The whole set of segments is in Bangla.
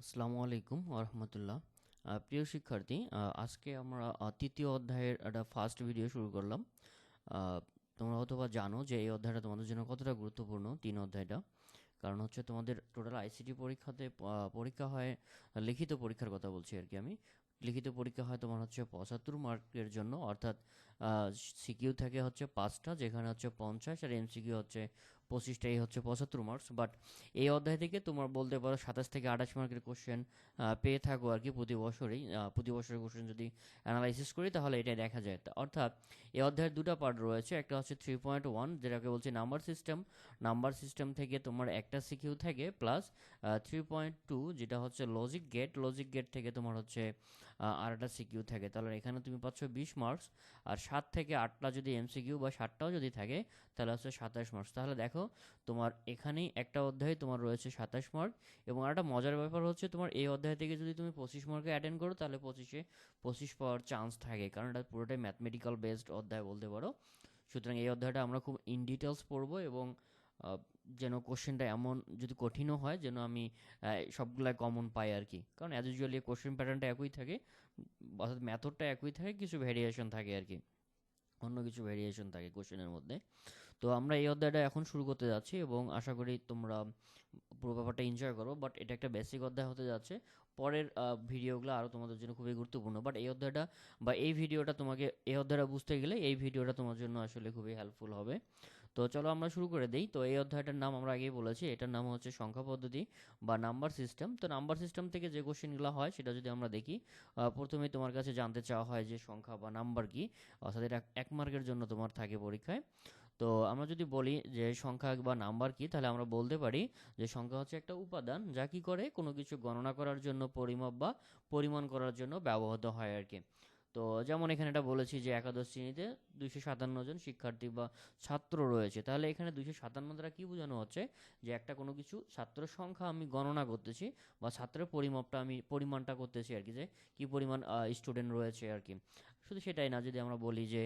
আসসালামু আলাইকুম ওরহমতুল্লাহ। প্রিয় শিক্ষার্থী, আজকে আমরা তৃতীয় অধ্যায়ের একটা ফার্স্ট ভিডিও শুরু করলাম। আহ, তোমরা হয়তোবা জানো যে এই অধ্যায়টা তোমাদের জন্য কতটা গুরুত্বপূর্ণ, তিন অধ্যায়টা। কারণ হচ্ছে তোমাদের টোটাল আইসিটি পরীক্ষাতে পরীক্ষা হয়, লিখিত পরীক্ষার কথা বলছি আর কি আমি। লিখিত পরীক্ষা হয় তোমার হচ্ছে 75 মার্কের জন্য, অর্থাৎ সিকিউ থাকে হচ্ছে 5টা, যেখানে হচ্ছে 50, আর এমসিকিউ হচ্ছে 25টা, এই হচ্ছে 75 মার্কস। বাট এই অধ্যায় থেকে তোমার বলতে পারো 27 থেকে 28 মার্কের কোশ্চেন পেয়ে থাকো আর কি প্রতি বছরেই। প্রতি বছরের কোশ্চেন যদি অ্যানালাইসিস করি তাহলে এটাই দেখা যায়। অর্থাৎ এই অধ্যায়ের দুটো পার্ট রয়েছে, একটা হচ্ছে 3.1 যেটাকে বলছে নাম্বার সিস্টেম। নাম্বার সিস্টেম থেকে তোমার একটা সিকিউ থাকে, প্লাস 3.2 যেটা হচ্ছে লজিক গেট। লজিক গেট থেকে তোমার হচ্ছে আর একটা সিকিউ থাকে। তাহলে এখানে তুমি পাচ্ছ 20 মার্কস। আর 7 থেকে 8টা যদি এমসিকিউ বা 7টাও যদি থাকে তাহলে হচ্ছে 27 মার্কস। তাহলে দেখো, তোমার এখানেই একটা অধ্যায়ে তোমার রয়েছে 27 মার্ক। এবং একটা মজার ব্যাপার হচ্ছে, তোমার এই অধ্যায় থেকে যদি তুমি 25 মার্কে অ্যাটেন্ড করো তাহলে 25 পাওয়ার চান্স থাকে, কারণ এটা পুরোটাই ম্যাথমেটিক্যাল বেসড অধ্যায় বলতে পারো। সুতরাং এই অধ্যায়টা আমরা খুব ইন ডিটেলস পড়বো, এবং আহ, যেন কোশ্চেনটা এমন যদি কঠিনও হয় যেন আমি সবগুলাই কমন পাই আর কি। কারণ অ্যাজ ইউজুয়ালি কোশ্চেন প্যাটার্নটা একই থাকে, অর্থাৎ মেথডটা একই থাকে, কিছু ভেরিয়েশন থাকে আর কি, অন্য কিছু ভেরিয়েশন থাকে কোশ্চেনের মধ্যে। তো আমরা এই অধ্যায়টা এখন শুরু করতে যাচ্ছি, এবং আশা করি তোমরা পুরো ব্যাপারটা এনজয় করো। বাট এটা একটা বেসিক অধ্যায় হতে যাচ্ছে, পরের ভিডিওগুলো আরও তোমাদের জন্য খুবই গুরুত্বপূর্ণ। বাট এই অধ্যায়টা বা এই ভিডিওটা তোমাকে, এই অধ্যায়টা বুঝতে গেলে এই ভিডিওটা তোমার জন্য আসলে খুবই হেল্পফুল হবে। তো চলো আমরা শুরু করে দেই। তো এই অধ্যায়টার নাম আমরা আগেই বলেছি, এটার নাম হচ্ছে সংখ্যা পদ্ধতি বা নাম্বার সিস্টেম। তো নাম্বার সিস্টেম থেকে যে কোশ্চেনগুলো হয় সেটা যদি আমরা দেখি, প্রথমেই তোমার কাছে জানতে চাওয়া হয় যে সংখ্যা বা নাম্বার কি, অর্থাৎ এটা 1 মার্কের জন্য তোমার থাকে পরীক্ষায়। তো আমরা যদি বলি যে সংখ্যা বা নাম্বার কি, তাহলে আমরা বলতে পারি যে সংখ্যা হচ্ছে একটা উপাদান যা কি করে কোনো কিছু গণনা করার জন্য, পরিমাপ বা পরিমাণ করার জন্য ব্যবহৃত হয় আর কি। তো যেমন এখানে এটা বলেছি যে একাদশ শ্রেণীতে 257 জন শিক্ষার্থী বা ছাত্র রয়েছে, তাহলে এখানে 257 দ্বারা কি বোঝানো হচ্ছে, যে একটা কোনো কিছু ছাত্রের সংখ্যা আমি গণনা করতেছি, বা ছাত্রের পরিমাপটা আমি পরিমাণটা করতেছি আর কি, যে কি পরিমাণ স্টুডেন্ট রয়েছে আর কি। শুধু সেটাই না, যদি আমরা বলি যে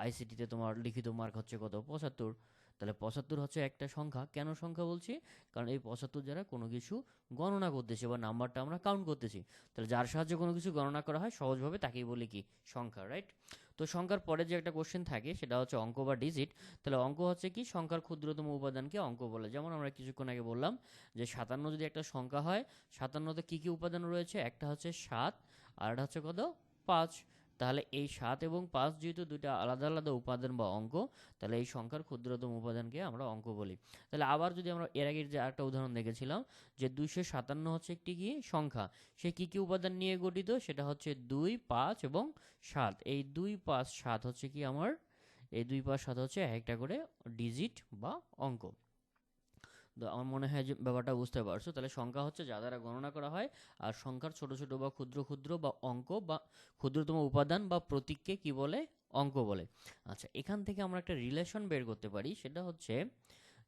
আইসিটিতে তোমার লিখিত মার্ক হচ্ছে কত, 75, তাহলে 75 হচ্ছে একটা সংখ্যা। কেন সংখ্যা বলছি? কারণ এই 75 দ্বারা কোনো কিছু গণনা করতেছি, বা নাম্বারটা আমরা কাউন্ট করতেছি। তাহলে যার সাহায্যে কোনো কিছু গণনা করা হয় সহজভাবে তাকেই বলি কি, সংখ্যা, রাইট? তো সংখ্যার পরে যে একটা কোশ্চেন থাকে সেটা হচ্ছে অঙ্ক বা ডিজিট। তাহলে অঙ্ক হচ্ছে কি, সংখ্যার ক্ষুদ্রতম উপাদানকে অঙ্ক বলে। যেমন আমরা কিছুক্ষণ আগে বললাম যে 57 যদি একটা সংখ্যা হয়, 57তে কি কি উপাদান রয়েছে, একটা হচ্ছে 7, আর একটা হচ্ছে কত, 5। তাহলে এই 7 এবং 5 যেহেতু দুইটা আলাদা আলাদা উপাদান বা অঙ্ক, তাহলে এই সংখ্যার ক্ষুদ্রতম উপাদানকে আমরা অঙ্ক বলি। তাহলে আবার যদি আমরা এর আগের যে আরেকটা উদাহরণ দেখেছিলাম, যে 257 হচ্ছে একটি কি সংখ্যা, সে কি কি উপাদান নিয়ে গঠিত, সেটা হচ্ছে 2, 5 এবং 7। এই 2, 5, 7 হচ্ছে কি আমার, এই 2, 5, 7 হচ্ছে একটা করে ডিজিট বা অঙ্ক। তো আমার মনে হয় যে ব্যাপারটা বুঝতে পারছো। তাহলে সংখ্যা হচ্ছে যা দ্বারা গণনা করা হয়, আর সংখ্যার ছোট ছোট বা ক্ষুদ্র ক্ষুদ্র বা অঙ্ক বা ক্ষুদ্রতম উপাদান বা প্রতীককে কি বলে, অঙ্ক বলে। আচ্ছা, এখান থেকে আমরা একটা রিলেশন বের করতে পারি, সেটা হচ্ছে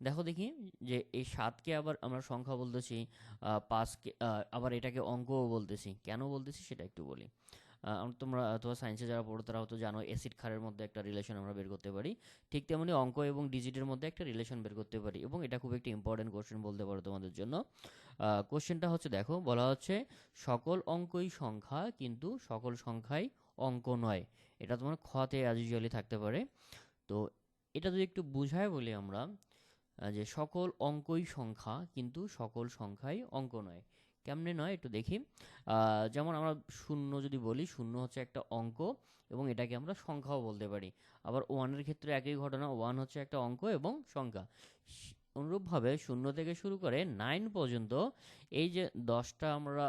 দেখো দেখি, যে এই 7কে আবার আমরা সংখ্যা বলতেছি, 5কে আবার এটাকে অঙ্কও বলতেছি, কেন বলতেছি সেটা একটু বলি। তোমরা অথবা সায়েন্সে যারা পড়ো তারা হয়তো জানো, অ্যাসিড ক্ষারের মধ্যে একটা রিলেশন আমরা বের করতে পারি। ঠিক তেমনি অঙ্ক এবং ডিজিটের মধ্যে একটা রিলেশন বের করতে পারি, এবং এটা খুব একটি ইম্পর্টেন্ট কোশ্চেন বলতে পারো তোমাদের জন্য। কোশ্চেনটা হচ্ছে, দেখো বলা হচ্ছে সকল অঙ্কই সংখ্যা কিন্তু সকল সংখ্যাই অঙ্ক নয়। এটা তোমার খতে অ্যাজ ইউজুয়ালি থাকতে পারে। তো এটা যদি একটু বুঝায় বলি আমরা, যে সকল অঙ্কই সংখ্যা কিন্তু সকল সংখ্যাই অঙ্ক নয়। কেমনে নয় একটু দেখি। যেমন আমরা শূন্য যদি বলি, শূন্য হচ্ছে একটা অঙ্ক, এবং এটাকে আমরা সংখ্যাও বলতে পারি। আবার ওয়ানের ক্ষেত্রে একই ঘটনা, ওয়ান হচ্ছে একটা অঙ্ক এবং সংখ্যা। অনুরূপভাবে শূন্য থেকে শুরু করে 9 পর্যন্ত এই যে 10টা আমরা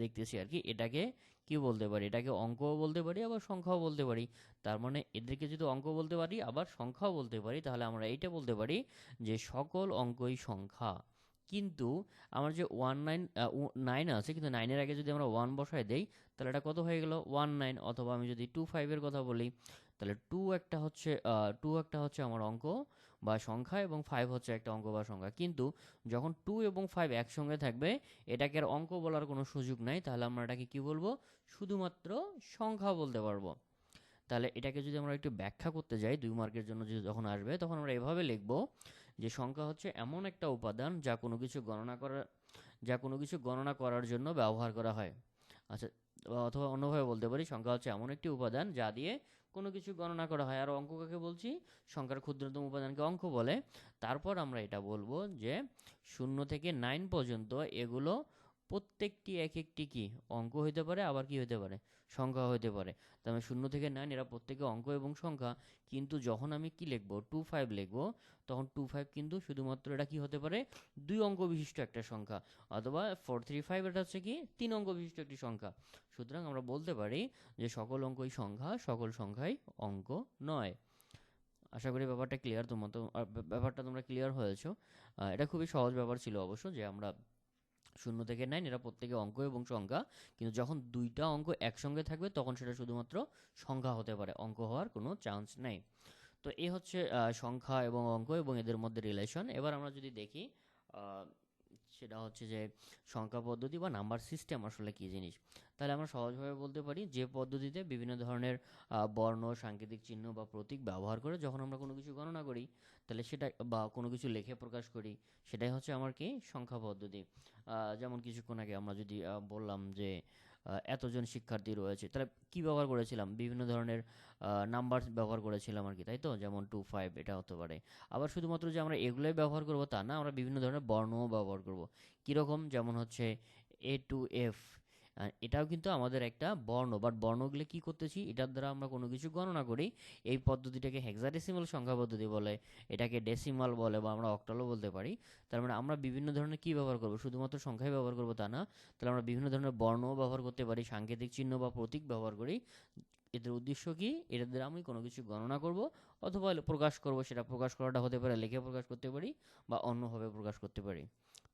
দেখতেছি আর কি, এটাকে কি বলতে পারি, এটাকে অঙ্কও বলতে পারি আবার সংখ্যাও বলতে পারি। তার মানে এদেরকে যদি অঙ্ক বলতে পারি আবার সংখ্যাও বলতে পারি, তাহলে আমরা এইটা বলতে পারি যে সকল অঙ্কই সংখ্যা। কিন্তু আমার যে 9 আছে, কিন্তু 9-এর আগে যদি আমরা 1 বসায় দেই, তাহলে এটা কত হয়ে গেল, 19। অথবা আমি যদি 25-এর কথা বলি, তাহলে 2 একটা হচ্ছে আমার অঙ্ক বা সংখ্যা, এবং 5 হচ্ছে একটা অঙ্ক বা সংখ্যা। কিন্তু যখন 2 এবং 5 একসঙ্গে থাকবে, এটাকে আর অঙ্ক বলার কোনো সুযোগ নাই, তাহলে আমরা এটাকে কি বলবো, শুধুমাত্র সংখ্যা বলতে পারবো। তাহলে এটাকে যদি আমরা একটু ব্যাখ্যা করতে যাই, 2 মার্কের জন্য যদি যখন আসবে, তখন আমরা এভাবে লিখব যে সংখ্যা হচ্ছে এমন একটা উপাদান যা কোনো কিছু গণনা করার যা কোনো কিছু গণনা করার জন্য ব্যবহার করা হয়। আচ্ছা, অথবা অন্যভাবে বলতে পারি সংখ্যা হচ্ছে এমন একটি উপাদান যা দিয়ে কোনো কিছু গণনা করা হয়। আর অঙ্ক কাকে বলছি? সংখ্যার ক্ষুদ্রতম উপাদানকে অঙ্ক বলে। তারপর আমরা এটা বলবো যে 0 থেকে 9 পর্যন্ত এগুলো প্রত্যেকটি এক একটি কি অঙ্ক হইতে পারে, আবার কি হইতে পারে, সংখ্যা হইতে পারে। তার মানে 0 থেকে 9 এরা প্রত্যেকে অঙ্ক এবং সংখ্যা। কিন্তু যখন আমি কি লিখবো, 25 লিখবো, তখন 25 কিন্তু শুধুমাত্র এটা কি হতে পারে, 2 অঙ্ক বিশিষ্ট একটা সংখ্যা। অথবা 435 এটা হচ্ছে কি 3 অঙ্ক বিশিষ্ট একটি সংখ্যা। সুতরাং আমরা বলতে পারি যে সকল অঙ্কই সংখ্যা, সকল সংখ্যাই অঙ্ক নয়। আশা করি ব্যাপারটা ক্লিয়ার, ব্যাপারটা তোমরা ক্লিয়ার হয়েছো। এটা খুবই সহজ ব্যাপার ছিল অবশ্য, যে আমরা 0 থেকে 9 এরা প্রত্যেকে অঙ্ক এবং সংখ্যা, কিন্তু যখন দুইটা অঙ্ক একসঙ্গে থাকবে তখন সেটা শুধুমাত্র সংখ্যা হতে পারে, অঙ্ক হওয়ার কোনো চান্স নেই। তো এই হচ্ছে সংখ্যা এবং অঙ্ক এবং এদের মধ্যে রিলেশন। এবার আমরা যদি দেখি আহ, সেটা হচ্ছে যে সংখ্যা পদ্ধতি বা নাম্বার সিস্টেম আসলে কী জিনিস। তাহলে আমরা সহজভাবে বলতে পারি যে পদ্ধতিতে বিভিন্ন ধরনের বর্ণ, সাংকেতিক চিহ্ন বা প্রতীক ব্যবহার করে যখন আমরা কোনো কিছু গণনা করি, তাহলে সেটা বা কোনো কিছু লিখে প্রকাশ করি, সেটাই হচ্ছে আমার কি সংখ্যা পদ্ধতি। যেমন কিছুক্ষণ আগে আমরা যদি বললাম যে এতজন শিক্ষার্থী রয়েছে, তাহলে কি ব্যবহার করেছিলাম, বিভিন্ন ধরনের নাম্বার ব্যবহার করেছিলাম আর কি, তাই তো, যেমন 25 এটা হতে পারে। আবার শুধুমাত্র যে আমরা এগুলোই ব্যবহার করব তা না, আমরা বিভিন্ন ধরনের বর্ণও ব্যবহার করব। কীরকম, যেমন হচ্ছে A to F, এটাও কিন্তু আমাদের একটা বর্ণ, বাট বর্ণগুলো কি করতেছি, এটার দ্বারা আমরা কোনো কিছু গণনা করি। এই পদ্ধতিটাকে হেক্সাডেসিমাল সংখ্যা পদ্ধতি বলে, এটাকে ডেসিমাল বলে, বা আমরা অক্টালও বলতে পারি। তার মানে আমরা বিভিন্ন ধরনের কি ব্যবহার করব, শুধুমাত্র সংখ্যাই ব্যবহার করব তা না, তাহলে আমরা বিভিন্ন ধরনের বর্ণও ব্যবহার করতে পারি, সাংকেতিক চিহ্ন বা প্রতীক ব্যবহার করি। এদের উদ্দেশ্য কি, এটার দ্বারা আমি কোনো কিছু গণনা করব অথবা প্রকাশ করব। সেটা প্রকাশ করাটা হতে পারে লিখে প্রকাশ করতে পারি বা অন্যভাবে প্রকাশ করতে পারি।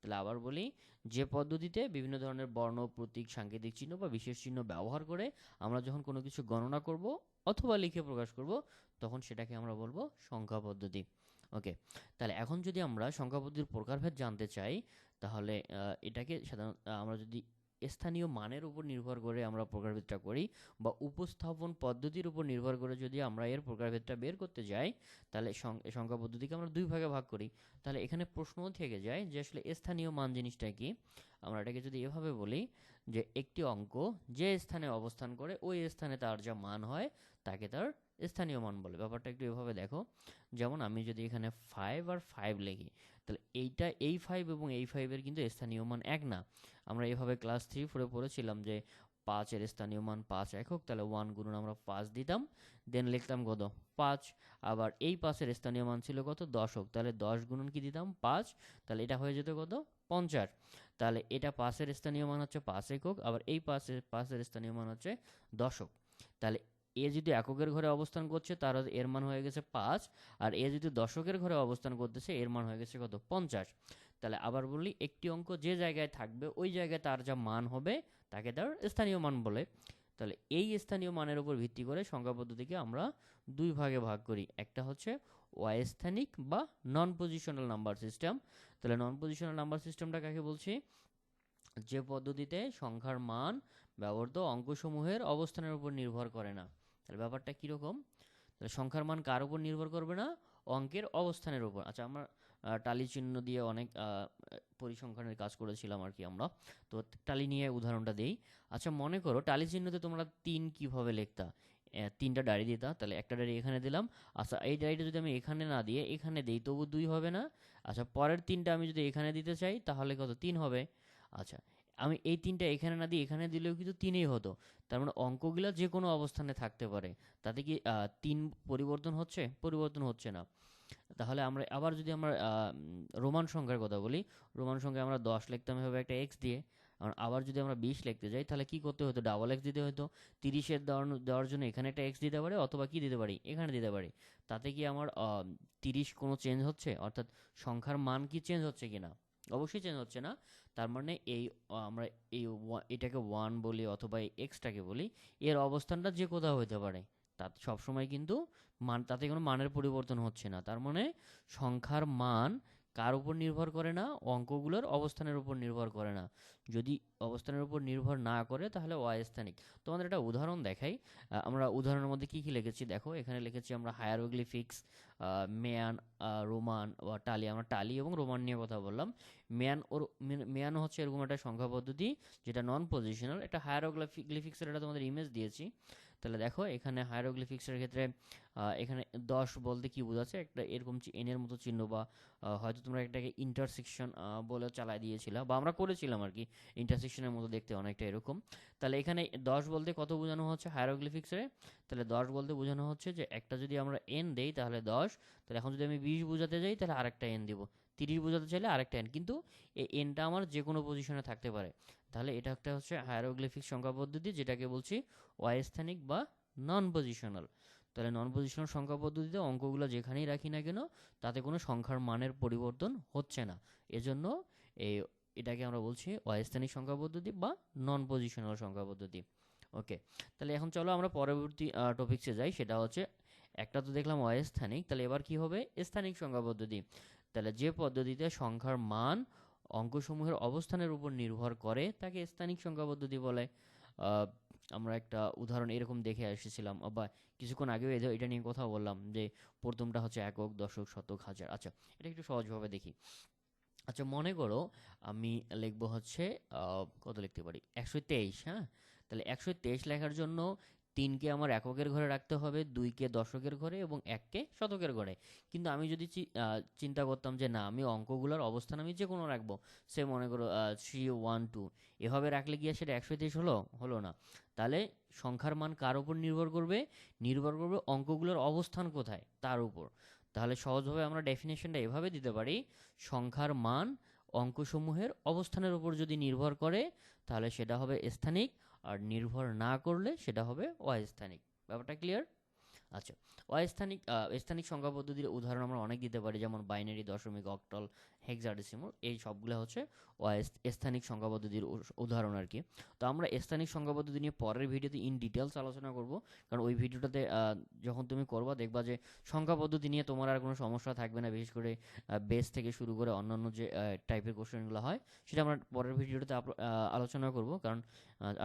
তাহলে আবার বলি, যে পদ্ধতিতে বিভিন্ন ধরনের বর্ণ, প্রতীক, সাংকেতিক চিহ্ন বা বিশেষ চিহ্ন ব্যবহার করে আমরা যখন কোনো কিছু গণনা করব অথবা লিখে প্রকাশ করব, তখন সেটাকে আমরা বলবো সংখ্যা পদ্ধতি। ওকে, তাহলে এখন যদি আমরা সংখ্যা পদ্ধতির প্রকারভেদ জানতে চাই, তাহলে এটাকে সাধারণত আমরা যদি স্থানীয় মানের উপর নির্ভর করে আমরা প্রকারভেদটা করি, বা উপস্থাপন পদ্ধতির উপর নির্ভর করে যদি আমরা এর প্রকারভেদটা বের করতে যাই, তাহলে সংখ্যা পদ্ধতিকে আমরা দুই ভাগে ভাগ করি। তাহলে এখানে প্রশ্নও থেকে যায় যে আসলে স্থানীয় মান জিনিসটা কি। আমরা এটাকে যদি এভাবে বলি যে একটি অঙ্ক যে স্থানে অবস্থান করে ওই স্থানে তার যা মান হয় তাকে তার স্থানীয় মান বলে। ব্যাপারটা একটু এভাবে দেখো, যেমন আমি যদি এখানে 5 আর 5 লিখি, তাহলে এই 5 এবং এই 5 এর কিন্তু স্থানীয় মান এক না। আমরা এভাবে ক্লাস 3-4 পড়েছিলাম যে 5 এর স্থানীয় মান 5 একক, তাহলে 1 গুণন আমরা 5 দিতাম, দেন লিখতাম কত 5। আবার এই 5 এর স্থানীয় মান ছিল কত, 10 তাহলে 10 গুণন কি দিতাম 5, তাহলে এটা হয়ে যেত কত 50। তাহলে এটা 5 এর স্থানীয় মান হচ্ছে 5 একক, আবার এই 5 এর স্থানীয় মান হচ্ছে 10। তাহলে এ যদি এককের ঘরে অবস্থান করছে তার এর মান হয়ে গেছে 5, আর এ যদি দশকের ঘরে অবস্থান করতেছে এর মান হয়ে গেছে কত 50। তাহলে আবার বলি, একটি অঙ্ক যে জায়গায় থাকবে ওই জায়গায় তার যা মান হবে তাকে তার স্থানীয় মান বলে। তাহলে এই স্থানীয় মানের উপর ভিত্তি করে সংখ্যা পদ্ধতিকে আমরা দুই ভাগে ভাগ করি, একটা হচ্ছে অস্থানিক বা নন পজিশনাল নাম্বার সিস্টেম। তাহলে নন পজিশনাল নাম্বার সিস্টেমটা কাকে বলছি, যে পদ্ধতিতে সংখ্যার মান ব্যবহৃত অঙ্কসমূহের অবস্থানের উপর নির্ভর করে না। তাহলে ব্যাপারটা কীরকম, তাহলে সংখ্যার মান কার উপর নির্ভর করবে না, অঙ্কের অবস্থানের উপর। আচ্ছা, আমরা টালি চিহ্ন দিয়ে অনেক পরিসংখ্যানের কাজ করেছিলাম আর কি আমরা, তো টালি নিয়ে উদাহরণটা দেই। আচ্ছা, মনে করো টালি চিহ্নতে তোমরা 3 কিভাবে লিখতা, 3টা ডায়রি দিতা, তাহলে একটা ডায়রি এখানে দিলাম। আচ্ছা, এই ডায়রিটা যদি আমি এখানে না দিয়ে এখানে দিই তবু 2 হবে না। আচ্ছা, পরের 3টা আমি যদি এখানে দিতে চাই তাহলে কত 3 হবে। আচ্ছা, আমি এই 3টা এখানে না দিয়ে এখানে দিলেও কিন্তু 3ই হতো। তার মানে অঙ্কগুলো যে কোনো অবস্থানে থাকতে পারে, তাতে কি 3 পরিবর্তন হচ্ছে, পরিবর্তন হচ্ছে না। তাহলে আমরা আবার যদি আমরা রোমান সংখ্যার কথা বলি, রোমান সংখ্যায় আমরা 10 লিখতাম এভাবে একটা এক্স দিয়ে। আবার যদি আমরা 20 লিখতে যাই তাহলে কি করতে হতো, ডাবল এক্স দিতে হতো। 30-এর দেওয়ার জন্য এখানে একটা এক্স দিতে পারে, অথবা কি দিতে পারি, এখানে দিতে পারি। তাতে কি আমার 30 কোনো চেঞ্জ হচ্ছে, অর্থাৎ সংখ্যার মান কি চেঞ্জ হচ্ছে কিনা, অবশ্যই চেঞ্জ হচ্ছে না। তার মানে এই আমরা এটাকে 1 বলি অথবা এই এক্সটাকে বলি, এর অবস্থানটা যে কোথাও হতে পারে, তা সবসময় কিন্তু তাতে কোনো মানের পরিবর্তন হচ্ছে না। তার মানে সংখ্যার মান কার উপর নির্ভর করে না? অঙ্কগুলোর অবস্থানের উপর নির্ভর করে না। যদি অবস্থানের উপর নির্ভর না করে তাহলে অস্থানিক। তোমাদের একটা উদাহরণ দেখাই। আমরা উদাহরণের মধ্যে কি কি লিখেছি দেখো, এখানে লিখেছি আমরা হায়ারোগ্লিফিক্স, মেয়ান, রোমান বা টালি। আমরা টালি এবং রোমান নিয়ে কথা বললাম। মেয়ান হচ্ছে এরকম একটা সংখ্যা পদ্ধতি যেটা নন পজিশনাল। একটা হায়ারোগ্লিফিক্সের এটা তোমাদের ইমেজ দিয়েছি। তাহলে দেখো এখানে হায়ারোগ্লিফিক্সের ক্ষেত্রে এখানে 10 বলতে কি বোঝাচ্ছে, একটা এরকম এনের মতো চিহ্ন, বা হয়তো তোমরা এটাকে ইন্টারসেকশন বলে চালাই দিয়েছিলা, বা আমরা করেছিলাম আর কি, ইন্টারসেকশনের মতো দেখতে অনেকটা এরকম। তাহলে এখানে 10 বলতে কত বোঝানো হচ্ছে হায়ারোগ্লিফিক্সে? তাহলে 10 বলতে বোঝানো হচ্ছে যে একটা যদি আমরা এন দেই তাহলে 10, তাহলে এখন যদি আমি 20 বোঝাতে যাই তাহলে আরেকটা এন দিব, 30 বোঝাতে চাইলে আরেকটা এন, কিন্তু এই এনটা আমার যে কোনো পজিশনে থাকতে পারে। তাহলে এটা একটা হচ্ছে হায়ারোগ্লিফিক সংখ্যা পদ্ধতি, যেটাকে বলছি অস্থানিক বা নন পজিশনাল। তাহলে নন পজিশনাল সংখ্যা পদ্ধতিতে অঙ্কগুলো যেখানেই রাখি না কেন তাতে কোনো সংখ্যার মানের পরিবর্তন হচ্ছে না। এজন্য এই এটাকে আমরা বলছি অস্থানিক সংখ্যা পদ্ধতি বা নন পজিশনাল সংখ্যা পদ্ধতি। ওকে, তাহলে এখন চলো আমরা পরবর্তী টপিকসে যাই। সেটা হচ্ছে, একটা তো দেখলাম অস্থানিক, তাহলে এবার কি হবে? স্থানিক সংখ্যা পদ্ধতি। তাহলে যে পদ্ধতিতে সংখ্যার মান অঙ্কসমূহের অবস্থানের উপর নির্ভর করে তাকে স্থানিক সংখ্যা পদ্ধতি বলে। আহ, আমরা একটা উদাহরণ এরকম দেখে এসেছিলাম, বা কিছুক্ষণ আগেও এটা নিয়ে কথা বললাম, যে প্রথমটা হচ্ছে একক, দশক, শতক, হাজার। আচ্ছা, এটা একটু সহজভাবে দেখি। আচ্ছা, মনে করো আমি লিখবো হচ্ছে কত লিখতে পারি, 123। হ্যাঁ, তাহলে 123 লেখার জন্য 3কে আমার এককের ঘরে রাখতে হবে, 2কে দশকের ঘরে এবং 1কে শতকের ঘরে। কিন্তু আমি যদি চিন্তা করতাম যে না, আমি অঙ্কগুলোর অবস্থান আমি যে কোনো রাখবো, সে মনে করো 3, 1, 2, এভাবে রাখলে কি আর সেটা 123 হলো? হলো না। তাহলে সংখ্যার মান কার উপর নির্ভর করবে? নির্ভর করবে অঙ্কগুলোর অবস্থান কোথায় তার উপর। তাহলে সহজভাবে আমরা ডেফিনেশনটা এভাবে দিতে পারি, সংখ্যার মান অঙ্কসমূহের অবস্থানের উপর যদি নির্ভর করে তাহলে সেটা হবে স্থানিক, আর নির্ভর না করলে সেটা হবে অস্থানিক। ব্যাপারটা ক্লিয়ার? আচ্ছা, অস্থানিক স্থানিক সংখ্যা পদ্ধতির উদাহরণ আমরা অনেক দিতে পারি, যেমন বাইনারি, দশমিক, অক্টাল, হেক্সাডেসিমাল। এই সবগুলো হচ্ছে স্থানিক সংখ্যা পদ্ধতির উদাহরণ আর কি। তো আমরা স্থানিক সংখ্যা পদ্ধতি নিয়ে পরের ভিডিওতে ইন ডিটেলস আলোচনা করব, কারণ ওই ভিডিওটাতে যখন তুমি করবা দেখবা যে সংখ্যা পদ্ধতি নিয়ে তোমার আর কোনো সমস্যা থাকবে না। বিশেষ করে বেস থেকে শুরু করে অন্যান্য যে টাইপের কোশ্চেনগুলো হয় সেটা আমরা পরের ভিডিওটাতে আলোচনা করব, কারণ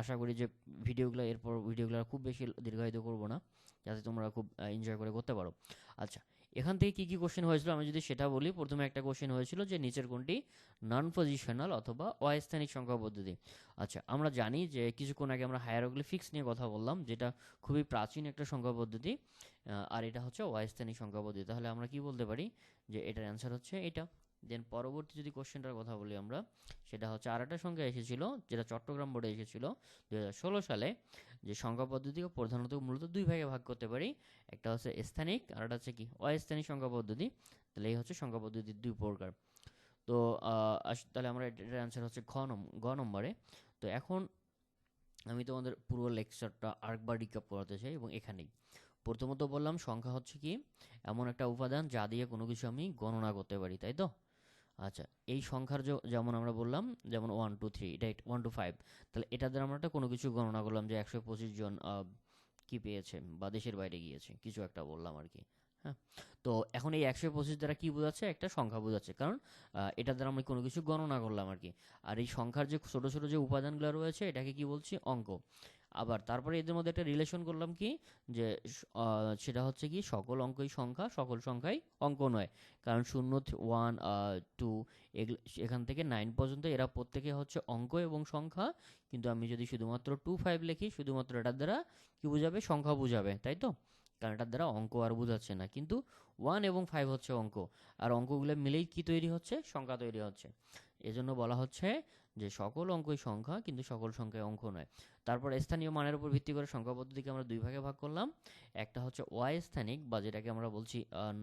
আশা করি যে ভিডিওগুলো খুব বেশি দীর্ঘায়িত করব না, যাতে তোমরা খুব এনজয় করে করতে পারো। আচ্ছা, এখান থেকে কি কি কোশ্চেন হয়েছিল আমি যদি সেটা বলি। প্রথমে একটা কোশ্চেন হয়েছিল যে নিচের কোনটি নন পজিশনাল অথবা অস্থানিক সংখ্যা পদ্ধতি। আচ্ছা, আমরা জানি যে কিছুক্ষণ আগে আমরা হায়ারোগ্লিফিক্স নিয়ে কথা বললাম, যেটা খুবই প্রাচীন একটা সংখ্যা পদ্ধতি, আর এটা হচ্ছে অস্থানিক সংখ্যা পদ্ধতি। তাহলে আমরা কি বলতে পারি যে এটার অ্যান্সার হচ্ছে এটা। দেন পরবর্তী যদি কোশ্চেনটার কথা বলি আমরা, সেটা হচ্ছে আর একটা সংখ্যা এসেছিল যেটা চট্টগ্রাম বোর্ডে এসেছিল 2016 সালে, যে সংখ্যা পদ্ধতিকে প্রধানত মূলত দুই ভাগে ভাগ করতে পারি। একটা হচ্ছে স্থানিক আর একটা হচ্ছে কি অস্থানিক সংখ্যা পদ্ধতি। তাহলে এই হচ্ছে সংখ্যা পদ্ধতির দুই প্রকার। তো তাহলে আমরা এটার অ্যান্সার হচ্ছে গ নম্বরে। তো এখন আমি তোমাদের পুরো লেকচারটা আরেকবার রিক্যাপ করাতে চাই, এবং এখানেই প্রথমত বললাম সংখ্যা হচ্ছে কি এমন একটা উপাদান যা দিয়ে কোনো কিছু আমি গণনা করতে পারি, তাই তো? আচ্ছা, এই সংখ্যার যেমন আমরা বললাম, যেমন 1, 2, 3, এটা 1 to 5, তাহলে এটা দ্বারা আমরা একটা কোনো কিছু গণনা করলাম যে 125 জন কি পেয়েছে বা দেশের বাইরে গিয়েছে, কিছু একটা বললাম আর কি। হ্যাঁ, তো এখন এই 125 দ্বারা কি বোঝাচ্ছে? একটা সংখ্যা বোঝাচ্ছে, কারণ এটা দ্বারা আমি কোনো কিছু গণনা করলাম আর কি। আর এই সংখ্যার যে ছোট ছোট যে উপাদানগুলো রয়েছে এটাকে কি বলছি? অঙ্ক। আবার তারপরে এদের মধ্যে একটা রিলেশন করলাম কি, যে সেটা হচ্ছে কি সকল অঙ্কই সংখ্যা, সকল সংখ্যাই অঙ্ক নয়। কারণ 0, 1, 2, এখান থেকে 9 পর্যন্ত এরা প্রত্যেকে হচ্ছে অঙ্ক এবং সংখ্যা। কিন্তু আমি যদি শুধুমাত্র 2, 5 লিখি, শুধুমাত্র এটার দ্বারা কি বোঝাবে? সংখ্যা বোঝাবে, তাই তো? কারণ এটার দ্বারা অঙ্ক আর বোঝাচ্ছে না। কিন্তু 1 এবং 5 হচ্ছে অঙ্ক, আর অঙ্কগুলো মিলেই কি তৈরি হচ্ছে? সংখ্যা তৈরি হচ্ছে। এজন্য বলা হচ্ছে যে সকল অঙ্কই সংখ্যা, কিন্তু সকল সংখ্যাই অঙ্ক নয়। তারপর স্থানীয় মানের উপর ভিত্তি করে সংখ্যা পদ্ধতিকে আমরা দুই ভাগে ভাগ করলাম। একটা হচ্ছে অস্থানিক, বা যেটাকে আমরা বলছি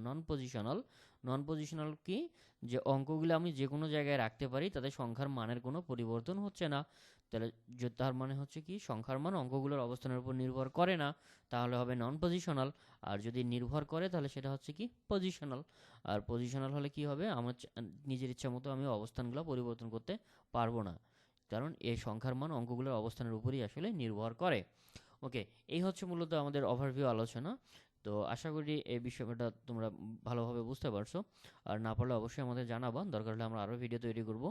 নন পজিশনাল। নন পজিশনাল কি? যে অঙ্কগুলো আমি যে কোনো জায়গায় রাখতে পারি, তাতে সংখ্যার মানের কোনো পরিবর্তন হচ্ছে না। তাহলে তার মানে হচ্ছে কি সংখ্যার মান অঙ্কগুলোর অবস্থানের উপর নির্ভর করে না, তাহলে হবে নন পজিশনাল। আর যদি নির্ভর করে তাহলে সেটা হচ্ছে কি পজিশনাল। আর পজিশনাল হলে কি হবে? আমার নিজের ইচ্ছা মতো আমি অবস্থানগুলো পরিবর্তন করতে পারবো না, কারণ এই সংখ্যার মান অঙ্কগুলোর অবস্থানের উপরই আসলে নির্ভর করে। ওকে, এই হচ্ছে মূলত আমাদের ওভারভিউ আলোচনা। তো আশা করি এই বিষয়টা তোমরা ভালোভাবে বুঝতে পারছো। আর না পারলে অবশ্যই আমাদের জানাবা, দরকার হলে আমরা আরও ভিডিও তৈরি করব।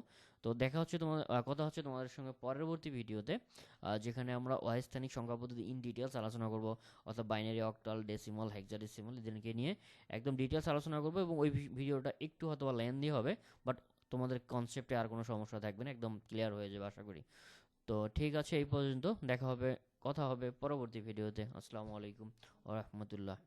তো দেখা হচ্ছে তোমাদের কথা হচ্ছে তোমাদের সঙ্গে পরবর্তী ভিডিওতে, যেখানে আমরা অস্থানিক সংখ্যা পদ্ধতি ইন ডিটেলস আলোচনা করব, অর্থাৎ বাইনারি, অক্টাল, ডেসিমাল, হেক্সাডেসিমাল এদেরকে নিয়ে একদম ডিটেলস আলোচনা করব। এবং ওই ভিডিওটা একটু হয়তো লেন্দি হবে, বাট তোমাদের কনসেপ্টে আর কোনো সমস্যা থাকবে না, একদম ক্লিয়ার হয়ে যাবে আশা করি। তো ঠিক আছে, এই পর্যন্ত, দেখা হবে, কথা হবে পরবর্তী ভিডিওতে। আসসালামু আলাইকুম ওয়া রাহমাতুল্লাহ।